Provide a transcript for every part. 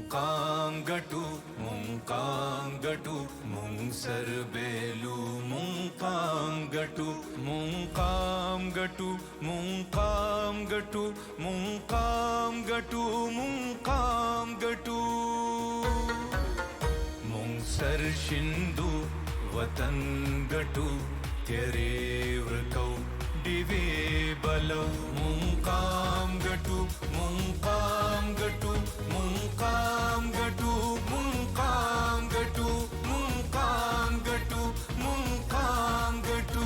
मुंकांगटू मुंकांगटू मुंगसरबेलू मुंकांगटू मुंकांगटू मुंकांगटू मुंकांगटू मुंकांगटू मुंगसर शिंदू वतन गटू तेरे व्रकौ दिवे बलौ मुंकांगटू मुंकांगटू मुंकांगटू मुंकांगटू मुंकांगटू मुंकांगटू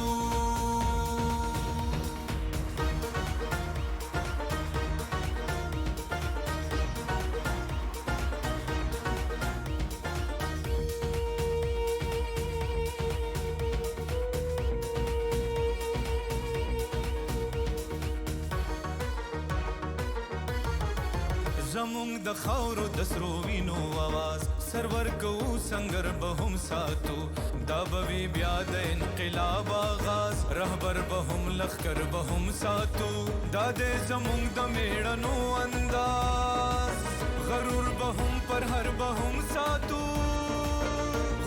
जमुंग द खौरो दसरो विनो आवाज सरवर को संगर बहुम सातु दाबवी ब्याद इनक़िलाब आगाज रहबर बहुम लखकर बहुम सातु दादे जमुंग द मेड़नो अंदाज गरूर बहुम पर हर बहुम सातु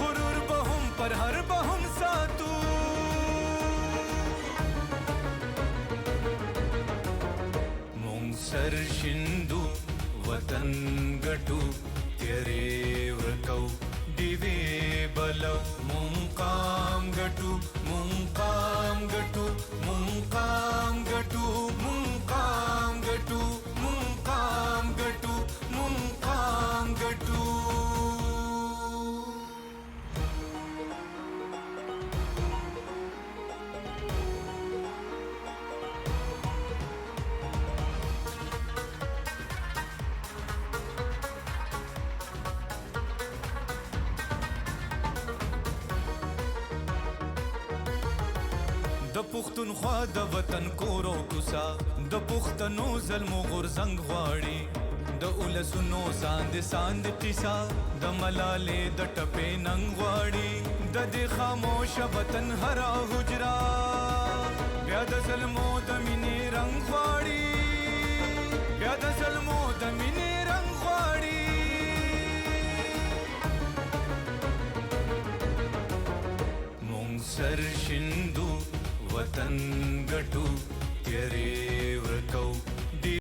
गुरूर बहुम पर हर बहुम सातु मुंगसर शिंदू वतन गटू तेरे व्रकौ दिवे बलौ मुंकांगटू मुंकांगटू मुंकांगटू मुंकांगटू मुंकांगटू मुंकांगटू د پښتونخوا د وطن کورو کوسا د پښتنو ظلم غورځنګ غواړي د اولسونو ساند ساند قصا د ملالې د ټپې ننګ غواړي د دې خاموش وطن هر حجرا بیا د ظلمو د مینې رنګ غواړي بیا د ظلمو د مینې رنګ غواړي मुंगसर शिंदू वतन गटू तेरे